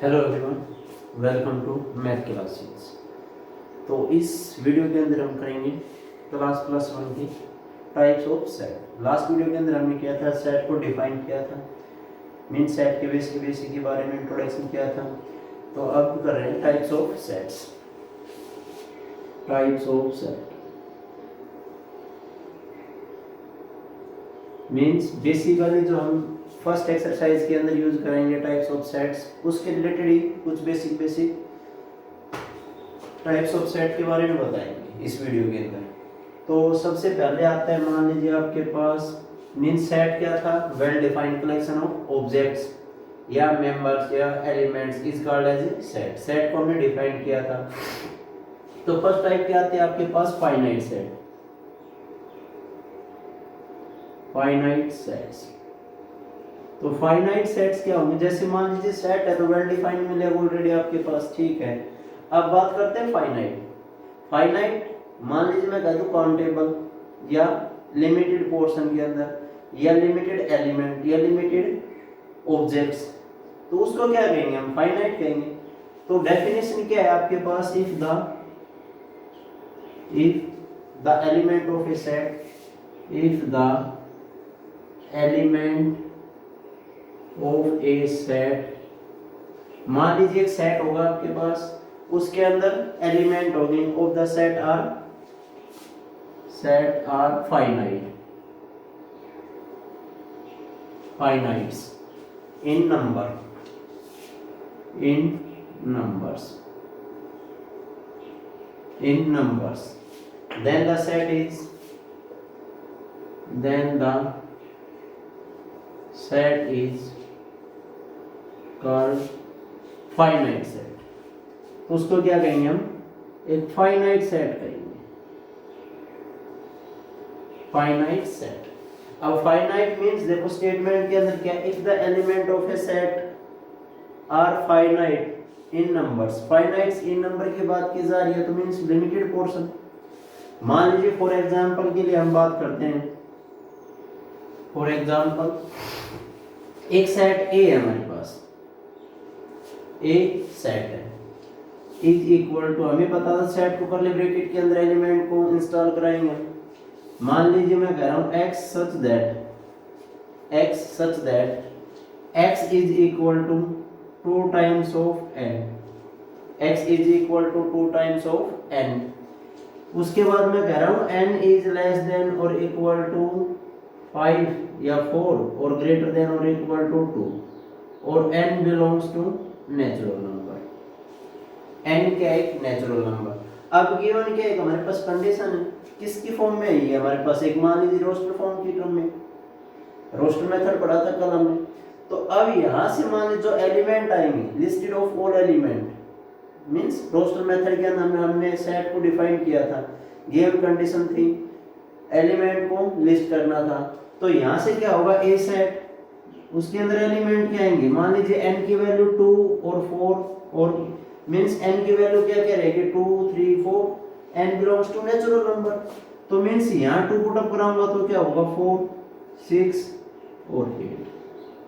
Hello everyone, welcome to math classes. तो इस video के अंदर हम करेंगे क्लास प्लस वन की types of set. Last video के अंदर हमने किया था, सेट को डिफाइन किया था, मीन सेट के बेसिक के बारे में इंट्रोडक्शन किया था। तो अब कर रहे हैं types of sets. Types of set means basically जो हम फर्स्ट एक्सरसाइज के अंदर यूज करेंगे टाइप्स ऑफ सेट्स, उसके रिलेटेड ही कुछ बेसिक टाइप्स ऑफ सेट के बारे में बताएंगे इस वीडियो के अंदर। तो सबसे पहले आता है, मान लीजिए आपके पास मीन सेट क्या था, well defined collection of objects या मेंबर्स या elements is called as set. Set को हमने डिफाइन किया था। तो फर्स्ट टाइप क्या आते हैं आपके पास, फाइनाइट सेट। फाइनाइट सेट्स, तो फाइनाइट सेट्स क्या होंगे, जैसे मान लीजिए सेट है तो वेल डिफाइंड मिलेगा ऑलरेडी आपके पास, ठीक है। अब बात करते हैं फाइनाइट। फाइनाइट मान लीजिए मैं कह दूं काउंटेबल या लिमिटेड पोर्शन के अंदर या लिमिटेड एलिमेंट या लिमिटेड ऑब्जेक्ट्स, तो उसको क्या कहेंगे हम, फाइनाइट कहेंगे। तो डेफिनेशन क्या है आपके पास, if the element of a set, if the element of a set, मान लीजिए एक सेट होगा आपके पास, उसके अंदर एलिमेंट होंगे of the set are finite, finites in numbers, then the set is called finite set. तो उसको क्या कहेंगे हम, एक फाइनाइट सेट कहेंगे, फाइनाइट सेट। अब फाइनाइट मींस देखो स्टेटमेंट के अंदर क्या, if the element of a set are finite in numbers. Finites in number की बात की जा रही है तो मींस लिमिटेड पोर्शन। मान लीजिए फॉर एग्जांपल के लिए हम बात करते हैं, फॉर एग्जांपल एक सेट ए है हमारे पास, ए सेट है, इज इक्वल टू, हमें पता था सेट को करली ब्रैकेट के अंदर एलिमेंट को इंस्टॉल कराएंगे। मान लीजिए मैं कह रहा हूं x such that x is equal to 2 times of n, x is equal to 2 times of n। उसके बाद मैं कह रहा हूं n इज लेस देन और इक्वल टू 5 या 4 और ग्रेटर देन और इक्वल टू 2 और n belongs to natural number. n क्या है, एक नेचुरल नंबर। अब गिवन क्या है, हमारे पास कंडीशन है, किसकी फॉर्म में है ये हमारे पास, एक मान लीजिए रोस्टर फॉर्म की टर्म में, रोस्टर मेथड पढ़ा था कल हमने। तो अब यहां से मान लीजिए जो एलिमेंट आएंगे, listed of all element, means roster method के अंदर हमने सेट को डिफाइन किया था, गिवन कंडीशन थी, एलिमेंट को लिस्ट करना था। तो यहां से क्या होगा, ए सेट, उसके अंदर एलिमेंट क्या आएंगे, मान लीजिए n की वैल्यू 2 और 4 और मींस n की वैल्यू क्या क्या रहेगी, 2 3 4, n belongs to natural number. तो मींस यहां 2 पुट अप कराऊंगा तो क्या होगा, 4 6 और 8।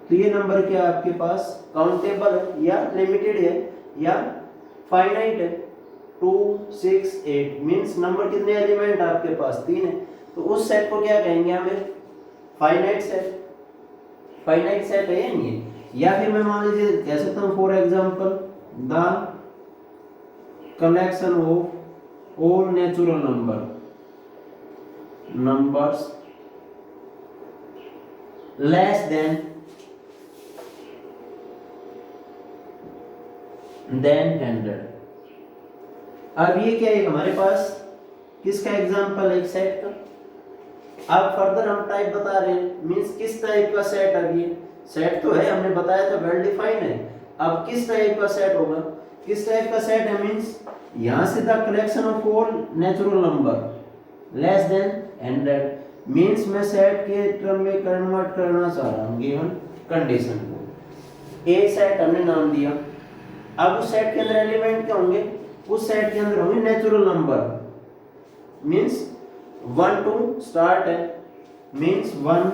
तो ये नंबर क्या है आपके पास, काउंटेबल है या लिमिटेड है या फाइनाइट है, 2 6 8 मींस नंबर कितने एलिमेंट आपके पास, 3 है। तो उस सेट को क्या कहेंगे हमें, फाइनाइट सेट। फाइनाइट सेट है या नहीं है। या फिर मैं मान लीजिए कह सकता हूं for example the collection of all natural numbers less than 100। अब ये क्या है हमारे पास, किसका एग्जांपल है, एक सेट का। अब फर्दर हम टाइप बता रहे हैं, मींस किस टाइप का सेट। अब ये सेट तो है, हमने बताया था वेल डिफाइंड है। अब किस टाइप का सेट होगा, किस टाइप का सेट है, मींस यहां से the collection of all natural number less than 100 means मैं सेट के टर्म में कन्वर्ट करना चाह रहा हूं गिवन कंडीशन को। ए सेट हमने नाम दिया। अब उस सेट के अंदर एलिमेंट क्या होंगे, उस सेट के अंदर होंगे natural number, means 1 to start है, मींस 1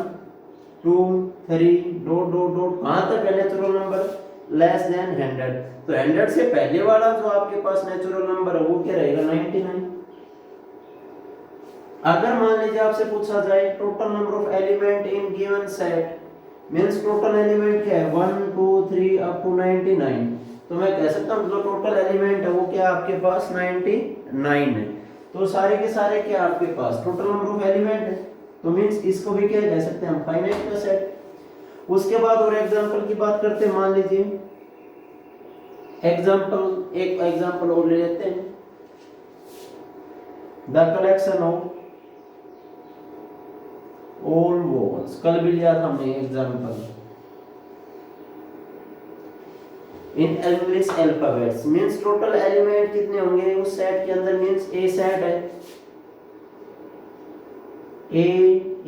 2 3 डॉट डॉट डॉट, कहां तक है नेचुरल नंबर, लेस देन 100। तो 100 से पहले वाला जो आपके पास नेचुरल नंबर है वो क्या रहेगा 99। अगर मान लीजिए आपसे पूछा जाए total number of element in given set, means total element क्या है 1 2 3 अप टू 99, तो मैं कह सकता हूं जो टोटल एलिमेंट है वो क्या आपके पास 99 है। तो सारे के सारे क्या आपके पास टोटल नंबर ऑफ एलिमेंट है, तो मींस इसको भी क्या कह सकते हैं हम फाइनाइट का सेट। उसके बाद और एग्जांपल की बात करते हैं, मान लीजिए एग्जांपल, एक एग्जांपल और ले लेते हैं, the collection of all walls, कल भी लिया था हमने example in English alphabets, means total element कितने होंगे उस सेट के अंदर, मींस ए सेट है ए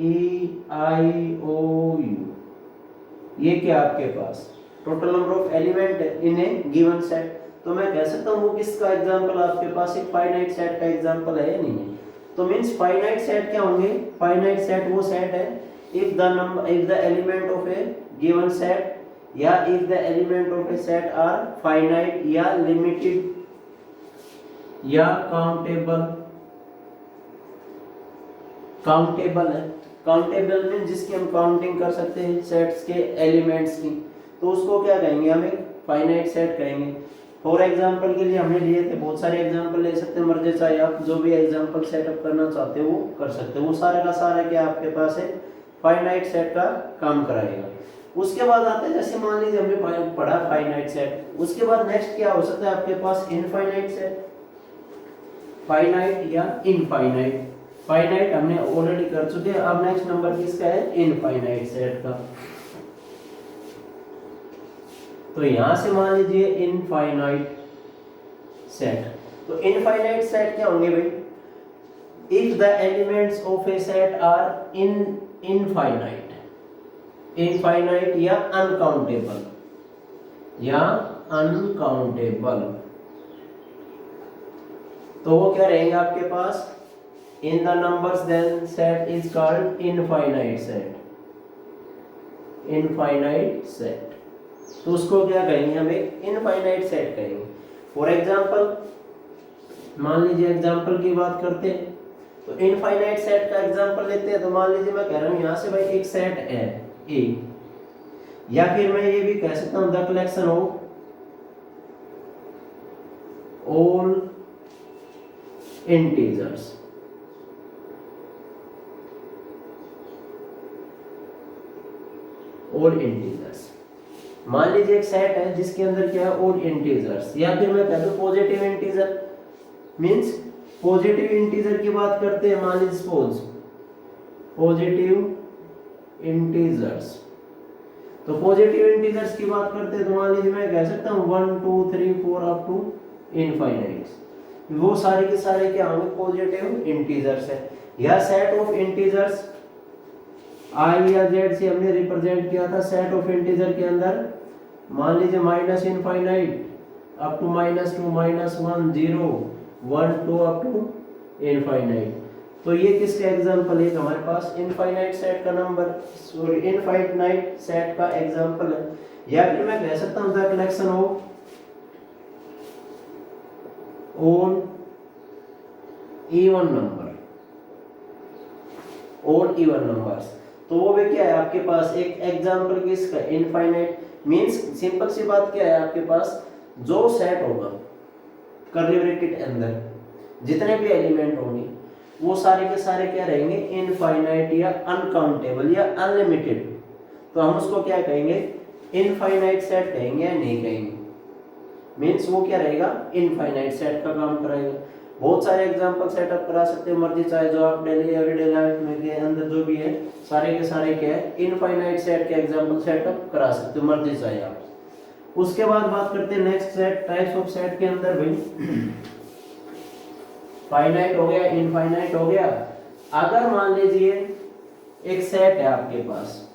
ई आई ओ यू, ये क्या आपके पास टोटल नंबर ऑफ एलिमेंट है इन ए गिवन सेट। तो मैं कह सकता हूँ वो किसका एग्जांपल आपके पास एक फाइनाइट सेट का एग्जांपल है या नहीं है। तो मींस फाइनाइट सेट क्या होंगे, फाइनाइट सेट वो सेट है if the element of a given set या if the element of a set are finite या लिमिटेड या काउंटेबल। काउंटेबल है, काउंटेबल मीन जिसकी हम काउंटिंग कर सकते हैं सेट्स के एलिमेंट्स की, तो उसको क्या कहेंगे हम एक फाइनाइट सेट कहेंगे। फॉर एग्जांपल के लिए हमने लिए थे, बहुत सारे एग्जांपल ले सकते हैं, मर्जी चाहे आप जो भी एग्जांपल सेटअप करना चाहते हो वो कर सकते हो, वो सारा का सारा क्या आपके पास है फाइनाइट सेट का काम कराएगा। उसके बाद आता है जैसे मान लीजिए हमने पढ़ा फाइनाइट सेट, उसके बाद नेक्स्ट क्या हो सकता है आपके पास इनफाइनाइट सेट, फाइनाइट या इनफाइनाइट। फाइनाइट हमने ऑलरेडी कर चुके हैं, अब नेक्स्ट नंबर किसका है इनफाइनाइट सेट का। तो यहां से मान लीजिए इनफाइनाइट सेट, तो इनफाइनाइट सेट क्या होंगे भाई, if the elements of a set are infinite, infinite या अनकाउंटेबल या अनकाउंटेबल, तो वो क्या रहेंगे आपके पास in the numbers, then set is called infinite set, infinite set। तो उसको क्या कहेंगे हम एक इनफाइनाइट सेट कहेंगे। फॉर एग्जांपल मान लीजिए एग्जांपल की बात करते हैं, तो इनफाइनाइट सेट का एग्जांपल लेते हैं, तो मान लीजिए मैं कह रहा हूं यहां से भाई एक सेट है ए, या फिर मैं ये भी कह सकता हूं the collection of all integers, all integers. मान लीजिए एक सेट है जिसके अंदर क्या है ऑल इंटीजर्स, या फिर मैं कह दूं positive integer, means positive integer की बात करते हैं, मान लीजिए सपोज पॉजिटिव इंटीजर्स, तो पॉजिटिव इंटीजर्स की बात करते हैं तो मान लीजिए मैं कह सकता हूं 1 2 3 4 अप टू इनफाइनाइट, वो सारे के सारे क्या होंगे पॉजिटिव इंटीजर्स है। या सेट ऑफ इंटीजर्स आई या जेड से हमने रिप्रेजेंट किया था, सेट ऑफ इंटीजर के अंदर मान लीजिए minus infinite up to -2 -1 0 1 2 up to infinite. तो ये किसका एग्जांपल है हमारे पास इनफाइनाइट सेट का नंबर, सॉरी इनफाइनाइट सेट का एग्जांपल है। या फिर मैं कह सकता हूं the collection of all even number, all even numbers, तो वो भी क्या है आपके पास एक एग्जांपल किसका इनफाइनाइट, मींस सिंपल सी बात क्या है आपके पास जो सेट होगा कर्ली ब्रैकेट के अंदर जितने भी एलिमेंट होंगे वो सारे के सारे क्या रहेंगे इनफाइनाइट या अनकाउंटेबल या अनलिमिटेड, तो हम उसको क्या कहेंगे इनफाइनाइट सेट कहेंगे या नहीं कहेंगे, मींस वो क्या रहेगा इनफाइनाइट सेट का काम कराएगा। बहुत सारे एग्जांपल सेटअप करा सकते हो मर्जी चाहे जो आप डेली एवरीडे लाइफ में के अंदर जो भी है सारे के सारे क्या है इनफाइनाइट सेट के एग्जांपल सेटअप करा सकते हो मर्जी चाहे आप। उसके बाद बात करते हैं next set types of set के अंदर भाई फाइनाइट हो गया इनफाइनाइट हो गया। अगर मान लीजिए एक सेट है आपके पास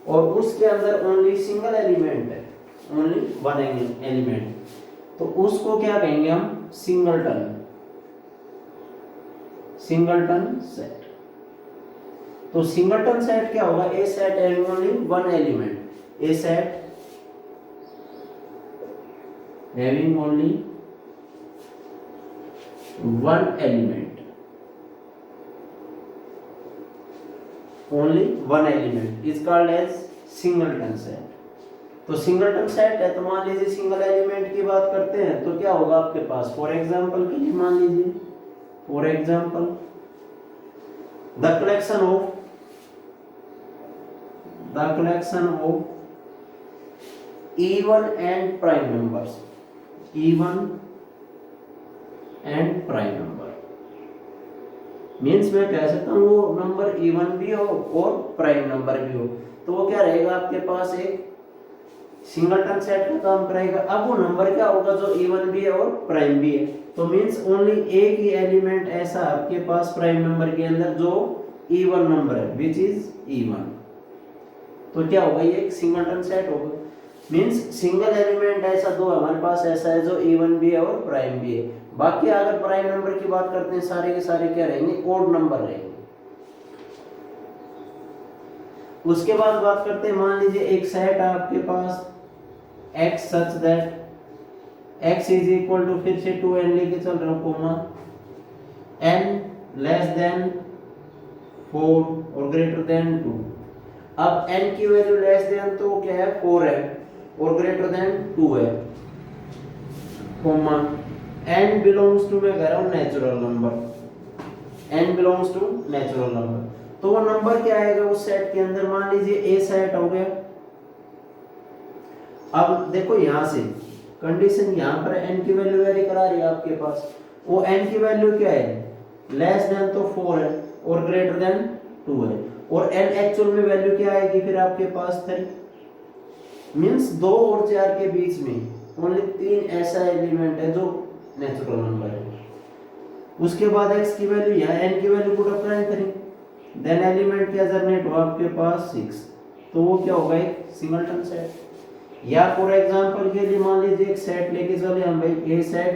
और उसके अंदर ओनली सिंगल एलिमेंट है, ओनली वन एलिमेंट, तो उसको क्या कहेंगे हम सिंगलटन, सिंगलटन सेट। तो सिंगलटन सेट क्या होगा, ए सेट है only one element, a set having only one element, only one element is called as singleton set. तो सिंगलटन सेट है, तो मान लीजिए सिंगल एलिमेंट की बात करते हैं तो क्या होगा आपके पास, फॉर एग्जांपल के लिए मान लीजिए, for example the collection of even and prime numbers, even and prime number means मैं कह सकता हूँ वो नंबर इवन भी हो और प्राइम नंबर भी हो, तो वो क्या रहेगा आपके पास, एक सिंगलटन सेट का काम करेगा। अब वो नंबर क्या होगा जो इवन भी है और प्राइम भी है, तो मीन्स ओनली एक ही एलिमेंट ऐसा आपके पास प्राइम नंबर के अंदर जो इवन नंबर है, विच इज इवन, तो क्या होगा, ये एक सिंगलटन सेट होगा। मीन्स सिंगल एलिमेंट ऐसा दो हमारे पास ऐसा है जो इवन भी है और प्राइम भी है। बाकी अगर प्राइम नंबर की बात करते हैं सारे के सारे क्या रहेंगे, ओड नंबर रहेंगे। उसके बाद बात करते हैं, मान लीजिए एक सेट है आपके पास x such that x is equal to, फिर से 2n लेके चल रहा हूं, कोमा n लेस देन 4 और ग्रेटर देन 2। अब n की वैल्यू लेस देन तो क्या है 4 है और ग्रेटर देन 2 है, कोमा n बिलोंग्स टू, मैं कह रहा हूं natural number, n belongs to natural number, तो वो नंबर क्या आएगा उस सेट के अंदर, मान लीजिए a सेट हो गया। अब देखो यहां से कंडीशन, यहां पर n की वैल्यू वेरी करा रही है आपके पास, वो n की वैल्यू क्या है, लेस देन तो 4 है और ग्रेटर देन 2 है, और n एक्चुअल में वैल्यू क्या आएगी फिर आपके पास 3, मींस 2 और 4 के बीच में ओनली 3 ऐसा एलिमेंट है जो नेचुरल नंबर है। उसके बाद x की वैल्यू, यहाँ n की वैल्यू पुट अप करें, देन एलिमेंट क्या जनरेट हो आपके पास 6, तो वो क्या होगा, एक सिंगलटन सेट। या फॉर एग्जांपल के लिए मान लीजिए एक सेट लेके चले हम भाई, a सेट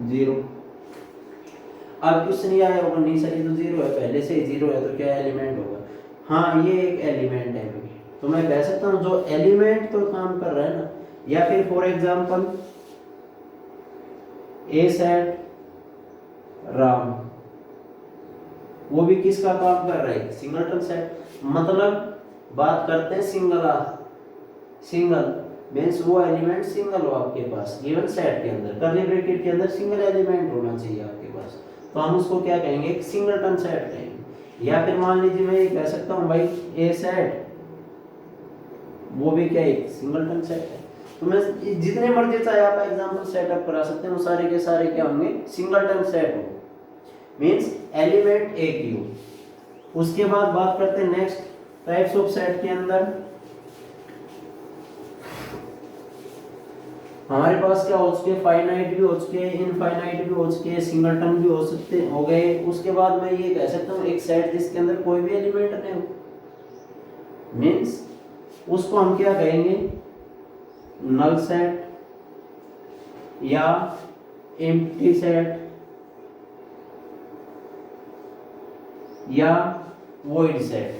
0। अब क्वेश्चन ये आया होगा, नहीं सर ये तो 0 है, पहले से ही 0 है तो क्या एलिमेंट होगा, हाँ ये एक एलिमेंट है, तो मैं कह सकता हूँ जो एलिमेंट तो काम कर रहा है ना। या फिर for example A set Ram, वो भी किसका काम कर रहा है, सिंगलटन सेट। मतलब बात करते हैं सिंगल मीन्स वो एलिमेंट सिंगल हो आपके पास गिवन सेट के अंदर, कर्ली ब्रैकेट के अंदर सिंगल एलिमेंट होना चाहिए आपके पास, तो हम उसको क्या कहेंगे, एक सिंगलटन सेट कहेंगे। या फिर मान लीजिए मैं ये कह सकता हूँ भाई ए सेट, वो भी क्या एक सिंगलटन सेट है। तो मैं जितने मर्जी चाहे आप एग्जांपल सेटअप करा सकते हैं, वो सारे के सारे क्या होंगे, सिंगलटन सेट हो, मींस एलिमेंट एक ही हो। उसके बाद बात करते हैं नेक्स्ट टाइप्स ऑफ सेट के अंदर, हमारे पास क्या हो चुके, फाइनाइट भी हो चुके, इनफाइनाइट भी हो चुके, सिंगलटन भी हो सकते हो गए। उसके बाद मैं ये कह सकता हूँ एक सेट जिसके अंदर कोई भी एलिमेंट नहीं हो, मींस उसको हम क्या कहेंगे, नल सेट या एम्प्टी सेट या वॉइड सेट।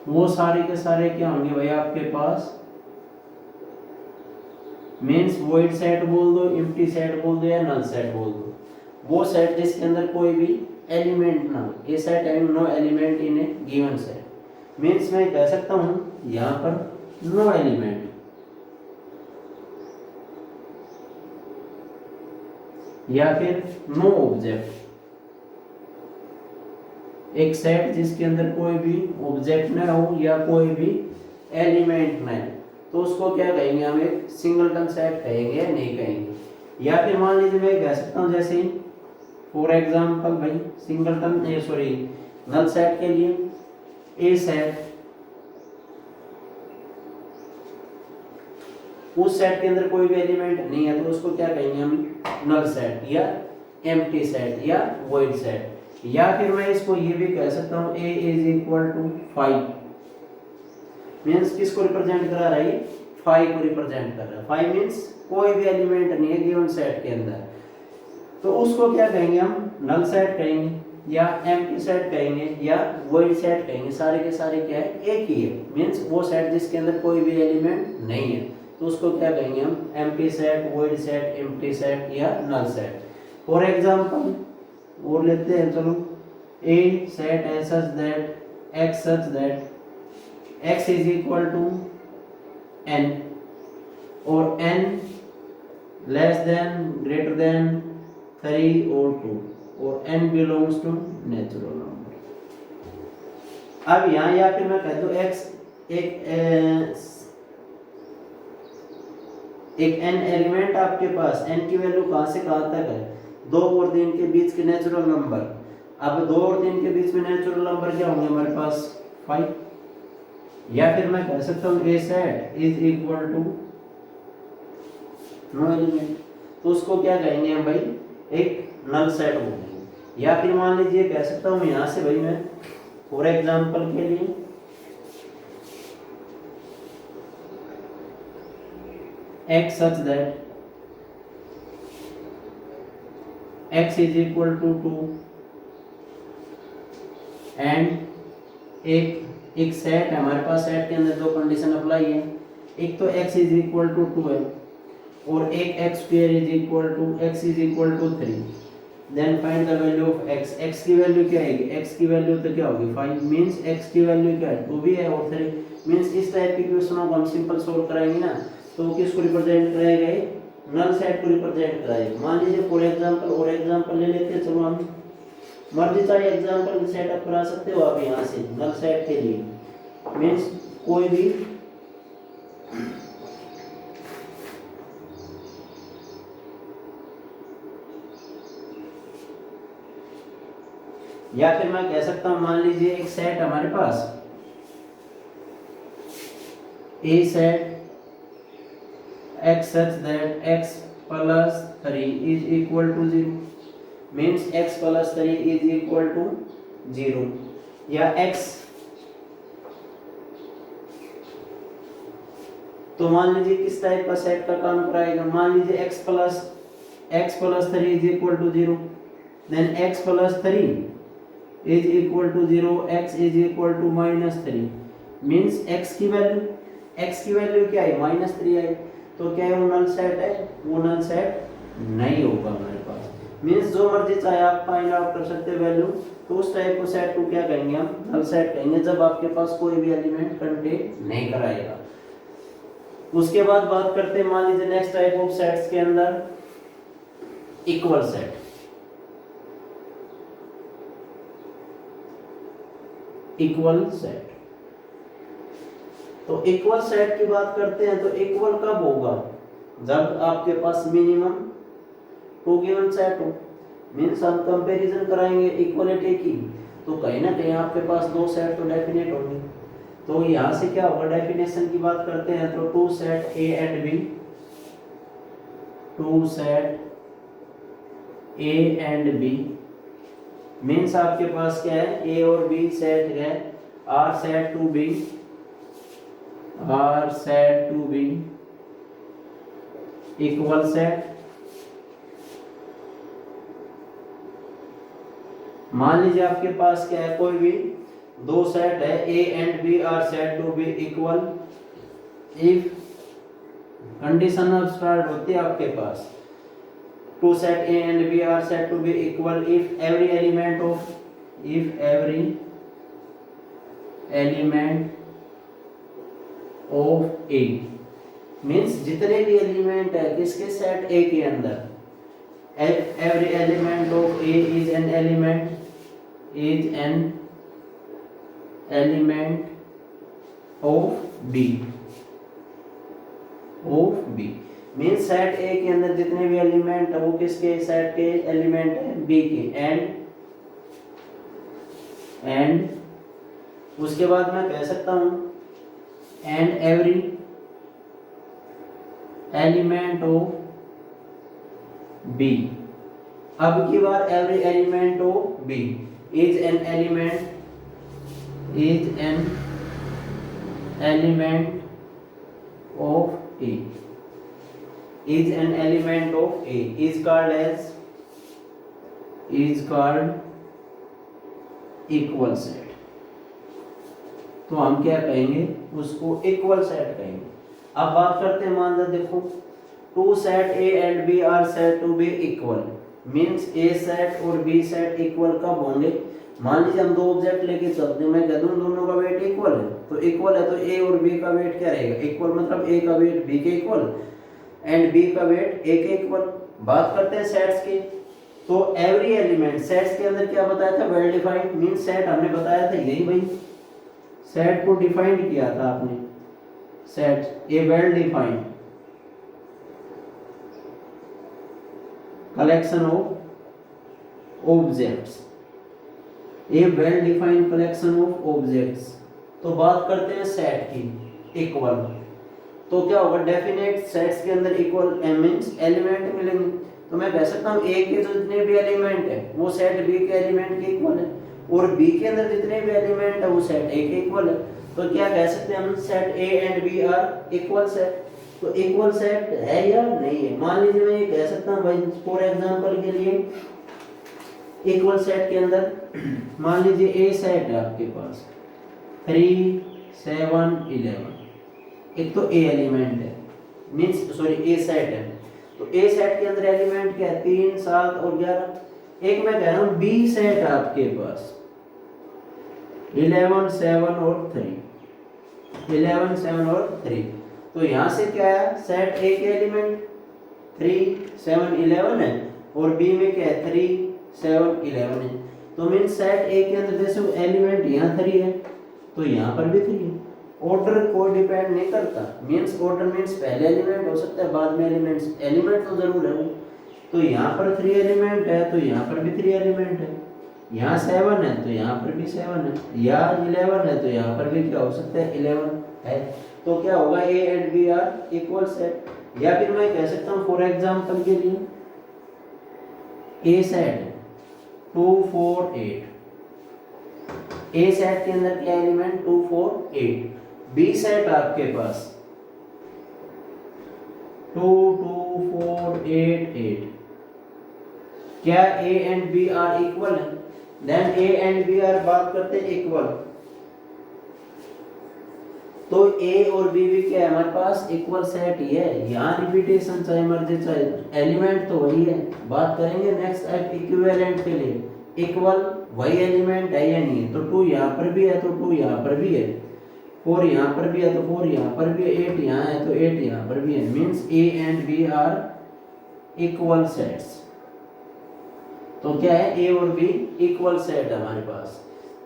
वो सारे के सारे क्या होंगे भाई आपके पास, मीन्स वॉइड सेट बोल दो, एम्प्टी सेट बोल दो या नल सेट बोल दो, वो सेट जिसके अंदर कोई भी एलिमेंट ना हो। A set having no element in a given set, means मैं कह सकता हूं यहां पर नो एलिमेंट, या फिर नो ऑब्जेक्ट, एक सेट जिसके अंदर कोई भी ऑब्जेक्ट ना हो या कोई भी एलिमेंट ना हो, तो उसको क्या कहेंगे, हम एक सिंगलटन सेट कहेंगे या नहीं कहेंगे। या फिर मान लीजिए मैं कह सकता हूं जैसे फॉर एग्जांपल भाई सिंगलटन नल सेट के लिए ए सेट, उस सेट के अंदर कोई भी एलिमेंट नहीं है तो उसको क्या कहेंगे हम, नल सेट या एम्प्टी सेट या वॉइड सेट। या फिर मैं इसको ये भी कह सकता हूं a is equal to 5, means किसको रिप्रेजेंट करा रहा है, 5 को रिप्रेजेंट कर रहा है। 5 मींस कोई भी एलिमेंट नहीं है गिवन सेट के अंदर, तो उसको क्या कहेंगे हम, नल सेट कहेंगे या एम्प्टी सेट कहेंगे या वॉइड सेट कहेंगे। सारे के सारे क्या है, एक ही है, मींस वो सेट जिसके अंदर कोई भी एलिमेंट नहीं है, तो उसको क्या कहेंगे हम, empty set, void set, empty set या नल सेट। फॉर एग्जांपल और लेते हैं, चलो ए सेट है such that x is equal to n और n less than greater than 3 और 2 और n belongs to natural number. अब यहाँ या फिर मैं कह दूं x एक n एलिमेंट आपके पास, n की वैल्यू कहाँ से कहाँ तक है, 2 और 3 के बीच के नेचुरल नंबर। अब 2 और 3 के बीच में नेचुरल नंबर क्या होंगे हमारे पास, 5। या फिर मैं कह सकता हूँ a set is equal to no element, तो उसको क्या कहेंगे हम भाई, एक नल सेट बोलेंगे। या फिर मान लीजिए कह सकता हूँ यहाँ से भाई मैं फॉर एग्जांपल के लिए x such that x is equal to 2 and एक सेट है हमारे पास, सेट के अंदर दो कंडीशन अप्लाई है, एक तो x इज इक्वल टू 2 है और एक x square is equal to x is equal to 3। Then find the value of x, x की वैल्यू क्या आएगी, x की वैल्यू तो क्या होगी 5, मींस x की वैल्यू क्या है 2 भी है और 3, मींस इस टाइप के क्वेश्चनों को हम सिंपल सॉल्व कराएंगे ना, तो किसको रिप्रेजेंट कराएगा, नल सेट को रिप्रेजेंट कराएगा। मान लीजिए फॉर एग्जांपल और एग्जांपल ले लेते हैं, चलो हम मर्जी चाहे एग्जांपल सेटअप करा सकते हो आप यहाँ से नल सेट के लिए, मींस कोई भी या फिर मैं कह सकता हूँ मान लीजिए एक सेट हमारे पास ए set x such that x plus 3 is equal to 0, means x plus 3 is equal to 0, या x, तो मान लीजिए किस टाइप का सेट का काम कराएगा, मान लीजिए x plus 3 is equal to 0, then x plus 3 is equal to 0, x is equal to -3, means x की वैल्यू क्या है -3 है, तो क्या है वो नल सेट है, वो नल सेट नहीं होगा हमारे पास, मींस जो मर्जी चाहे आप फाइंड आउट कर सकते हैं वैल्यू, तो उस टाइप को सेट को क्या कहेंगे हम, नल सेट कहेंगे, जब आपके पास कोई भी एलिमेंट कंटेन नहीं कराएगा। उसके बाद बात करते हैं मान लीजिए नेक्स्ट टाइप ऑफ सेट्स के अंदर इक्वल सेट। इक्वल सेट, तो इक्वल सेट की बात करते हैं, तो इक्वल कब होगा, जब आपके पास मिनिमम 2 गिवन सेट हो, मींस हम कंपैरिजन कराएंगे इक्वलिटी की, तो कहीं ना कहीं आपके पास 2 सेट तो डेफिनेट होंगे। तो यहाँ से क्या होगा, डेफिनेशन की बात करते हैं तो 2 set A and B, 2 set A and B, means आपके पास क्या है, ए और बी सेट है, are said to be, are said to be equal set। मान लीजिए आपके पास क्या है, कोई भी 2 सेट है, A and B are said to be equal if condition अब स्टार्ट होती है आपके पास 2 set A and B are said to be equal if every element of A, means जितने भी एलिमेंट है किसके सेट ए के अंदर, every element of A is an element of B, means set A के अंदर जितने भी एलिमेंट है वो किसके सेट के एलिमेंट है, बी के। एंड उसके बाद मैं कह सकता हूं and every element of B, अब की बार every element of B is an element of A, is an element of A, is called equal set। तो हम क्या कहेंगे, उसको इक्वल सेट कहेंगे। अब बात करते हैं, मान लो देखो two set A and B are said to be equal, means A set और बी सेट इक्वल कब होंगे? मान लीजिए हम दो ऑब्जेक्ट लेके चलते हैं, मैं कह दूं दोनों का वेट इक्वल है, तो इक्वल है तो ए और बी का वेट क्या रहेगा? इक्वल, मतलब ए का वेट बी के इक्वल एंड बी का वेट ए के इक्वल। बात करते हैं सेट्स की, तो एवरी एलिमेंट सेट्स के अंदर क्या बताया था? वेल डिफाइंड, मींस सेट हमने बताया था यही भाई, सेट को डिफाइंड किया था आपने, set A well defined collection of objects, A well defined collection of objects. तो बात करते हैं सेट की इक्वल, तो क्या होगा? डेफिनेट सेट्स के अंदर इक्वल मींस एलिमेंट मिलेंगे, तो मैं कह सकता हूँ ए के जो जितने भी एलिमेंट है वो सेट बी के एलिमेंट के इक्वल है, और बी के अंदर जितने भी एलिमेंट है वो सेट ए के इक्वल है। तो क्या कह सकते हैं हम? Set A and B are equal set. तो इक्वल सेट है या नहीं है? मान लीजिए मैं ये कह सकता हूँ भाई, फॉर एग्जांपल के लिए इक्वल सेट के अंदर मान लीजिए ए सेट है आपके पास 3 7 11, एक तो ए एलिमेंट है, मींस सॉरी ए सेट है, तो ए सेट के अंदर एलिमेंट क्या है? 3 7 और 11। एक मैं कह रहा हूँ बी सेट है आपके पास 11 7 और 3, 11 7 और 3, तो यहाँ से क्या है? सेट ए के एलिमेंट 3 7 11 है और बी में क्या है? 3 7 11 है, तो मीन सेट ए के अंदर जैसे एलिमेंट यहाँ 3 है तो यहाँ पर भी 3 है। ऑर्डर को डिपेंड नहीं करता, मींस ऑर्डर मींस पहले एलिमेंट हो सकता है बाद में एलिमेंट्स, एलिमेंट तो जरूर है वो। तो यहाँ पर 3 एलिमेंट है तो यहाँ पर भी 3 एलिमेंट है, यहाँ 7 है तो यहाँ पर भी 7 है, यहाँ 11 है तो यहाँ पर भी क्या हो सकता है? 11 है। तो क्या होगा? A and B are equal set. या फिर मैं कह सकता हूँ फॉर एग्जांपल के लिए ए सेट 2 4 8, ए सेट के अंदर क्या एलिमेंट? 2 4 8। बी सेट आपके पास 2 2 4 8 8, क्या A and B are equal है? Then A and B are बात करते हैं इक्वल, तो ए और बी भी क्या है हमारे पास? इक्वल सेट ही है। यहाँ रिपीटेशन चाहे मर्जी चाहे, एलिमेंट तो वही है। बात करेंगे नेक्स्ट इक्विवेलेंट के लिए, इक्वल वही एलिमेंट है या नहीं है? तो 2 यहाँ पर भी है तो 2 यहाँ पर भी है, 4 यहाँ पर भी है तो 4 यहाँ पर भी है, 8 यहाँ है तो 8 यहाँ पर भी है, means A and B are equal sets. तो क्या है? ए और बी इक्वल सेट है हमारे पास।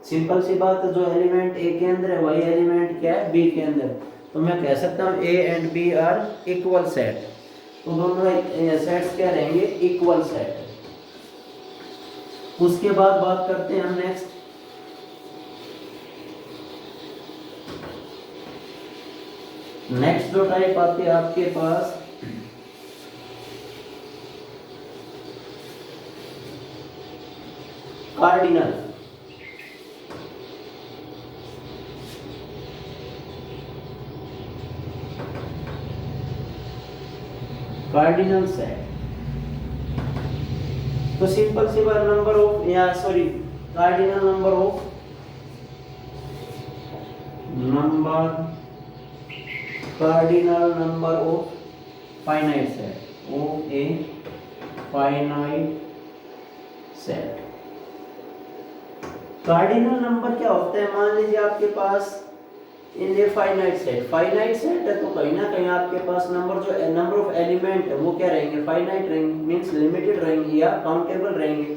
सिंपल सी बात है, जो एलिमेंट ए के अंदर है वही एलिमेंट क्या है? बी के अंदर। तो मैं कह सकता हूँ A and B are equal set, तो दोनों सेट्स क्या रहेंगे? Equal set. उसके बाद बात करते हैं हम नेक्स्ट, नेक्स्ट जो टाइप आती है आपके पास कार्डिनल। कार्डिनल सेट तो सिंपल सी बात, नंबर ऑफ या sorry cardinal number of cardinal number of finite set of a finite set। Cardinal number क्या होता है? मान लीजिए आपके पास in a finite set, finite set है तो कहीं ना कहीं आपके पास नंबर जो नंबर ऑफ एलिमेंट है वो क्या रहेंगे? फाइनाइट रहेंगे, मींस लिमिटेड रहेंगे या काउंटेबल रहेंगे।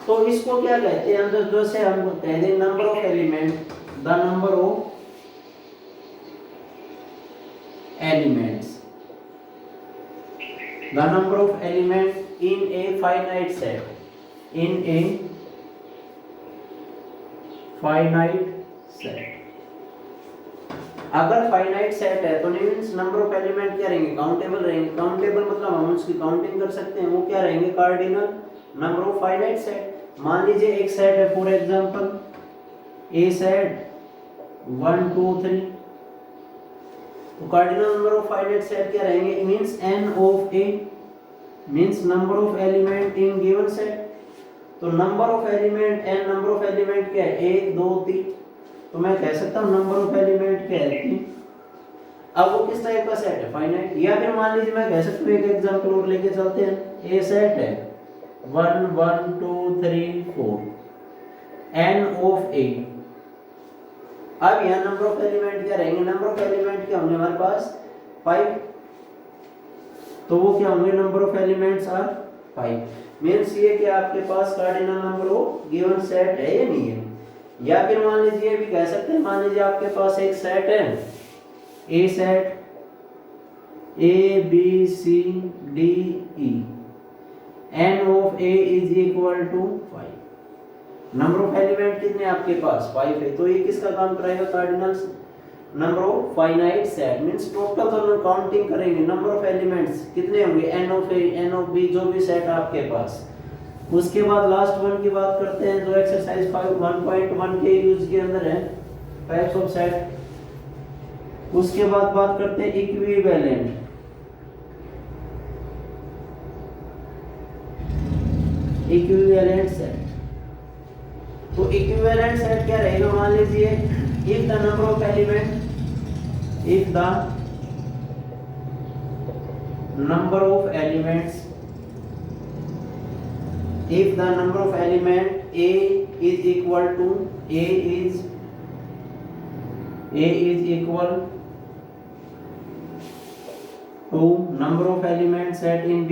तो इसको क्या कहते हैं? हम जैसे हम कहते हैं number of element, the number of elements, the number of elements in a finite set, in a finite set। अगर फाइनाइट सेट है तो मींस नंबर ऑफ एलिमेंट क्या रहेंगे? काउंटेबल रहेंगे। काउंटेबल मतलब हम उसकी काउंटिंग कर सकते हैं, वो क्या रहेंगे? Cardinal number of finite set. मान लीजिए एक सेट है फॉर एग्जांपल ए सेट 1 2 3, तो cardinal number of finite set क्या रहेंगे? Means n of a, means number of element in given set. तो number of element n, number of element क्या है? 1 2 3, तो मैं कह सकता हूं नंबर ऑफ एलिमेंट क्या है? 3। अब वो किस टाइप का सेट है, फाइनाइट। या फिर मान लीजिए मैं कह सकता हूँ एक एग्जांपल और लेके चलते हैं। ए सेट है 1 1 2 3 4 n ऑफ ए। अब यहाँ नंबर ऑफ एलिमेंट क्या रहेंगे, नंबर ऑफ एलिमेंट क्या होंगे हमारे पास 5। तो वो क्या होंगे, नंबर ऑफ एलिमेंट्स आर 5। मींस ये कि आपके पास cardinal number of given set है या नहीं है। या फिर मान लीजिए भी कह सकते हैं, मान लीजिए आपके पास एक सेट है a set A B C D E, n of A is equal to 5। Number of element कितने आपके पास 5 है। तो ये किसका काम कराएगा, cardinals number of finite set. Means total तो काउंटिंग करेंगे, नंबर ऑफ एलिमेंट्स कितने होंगे, n of A n of B, जो भी सेट है आपके पास। उसके बाद लास्ट वन की बात करते हैं जो एक्सरसाइज 1.1 के यूज के अंदर है, टाइप्स ऑफ सेट। उसके बाद बात करते हैं इक्विवेलेंट। इक्विवेलेंट सेट, तो इक्विवेलेंट सेट क्या रहेगा, मान लीजिए if the number of element, if the number of elements, if the number of element a is equal to a is equal to number of element set in B,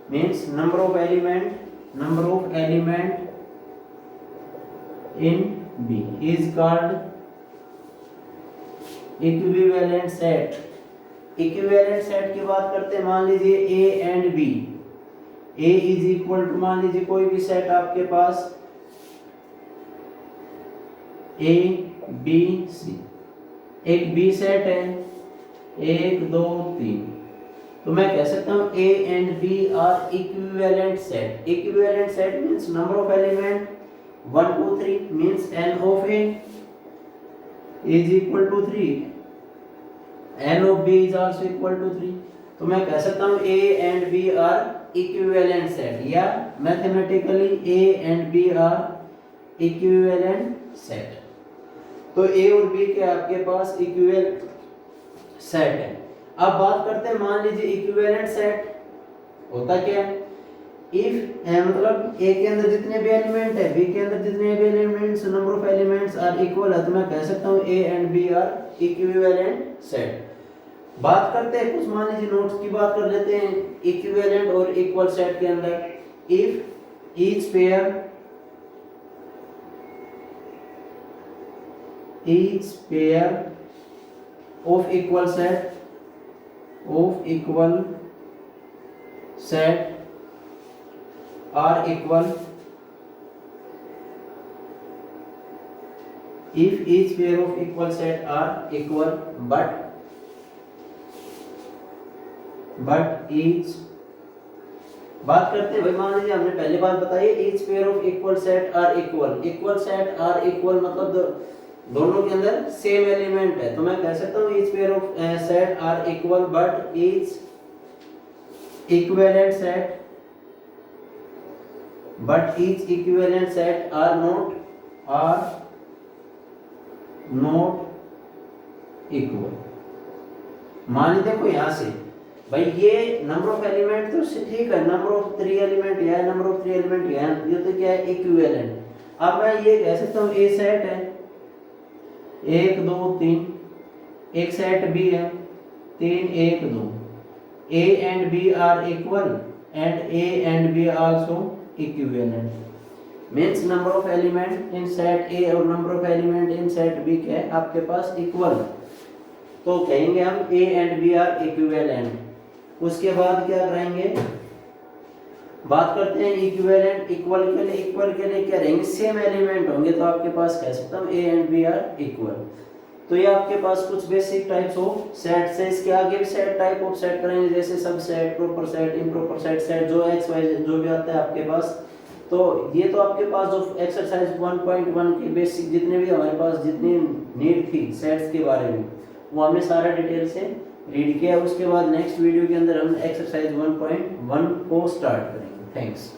means number of element in B is called equivalent set। equivalent set की बात करते हैं, मान लीजिए a and B, A is equal to, मान लीजिए कोई भी सेट आपके पास A B C, एक B सेट है 1 2 3, तो मैं कह सकता हूँ A and B are equivalent set. Equivalent set means number of element 1 2 3 means n of A is equal to 3, n of B is also equal to 3। तो मैं कह सकता हूँ A and B are equivalent set, या mathematically A and B are equivalent set. तो A और B के आपके पास इक्विवेलेंट सेट है। अब बात करते हैं, मान लीजिए इक्विवेलेंट सेट होता क्या है, इफ मतलब A के अंदर जितने भी एलिमेंट है, B के अंदर जितने भी elements, number of elements are equal है, तो मैं कह सकता हूँ A and B are equivalent set. बात करते हैं कुछ, मान लीजिए नोट्स की बात कर लेते हैं इक्विवेलेंट और इक्वल सेट के अंदर। If each pair of equal set are equal, if each pair of equal set are equal but each, बात करते हैं भाई, मान लीजिए हमने पहले बात बताई each pair of equal set are equal set are equal मतलब दोनों के अंदर सेम एलिमेंट है, तो मैं कह सकता हूँ each pair of set are equal but each equivalent set are not equal। मान देखो यहाँ से भाई ये नंबर ऑफ एलिमेंट तो ठीक है, नंबर ऑफ 3 एलिमेंट या नंबर ऑफ 3 एलिमेंट या, ये तो क्या है इक्विवेलेंट। अब मैं ये कह सकता हूँ ए सेट है 1 2 3, एक सेट बी है 3 1 2, A and B are equal and A and B also equivalent, means number of element in set A और number of element in set B क्या है आपके पास इक्वल, तो कहेंगे हम A and B are equivalent। उसके बाद क्या करेंगे, बात करते हैं इक्विवेलेंट। इक्वल के लिए क्या रहेंगे, सेम एलिमेंट होंगे, तो आपके पास कह सकता हूँ A and B are equal। तो ये आपके पास कुछ बेसिक टाइप्स ऑफ सेट से, इसके आगे भी सेट टाइप ऑफ सेट करेंगे, जैसे सब set, proper set, improper set, जो एक्स वाई जो भी आता है आपके पास। तो ये तो आपके पास जो एक्सरसाइज 1.1 की बेसिक जितने भी हमारे पास जितनी नीड थी सेट्स के बारे में, वो हमने सारा डिटेल से रीड किया। उसके बाद नेक्स्ट वीडियो के अंदर हम एक्सरसाइज 1.1 को स्टार्ट करेंगे। थैंक्स।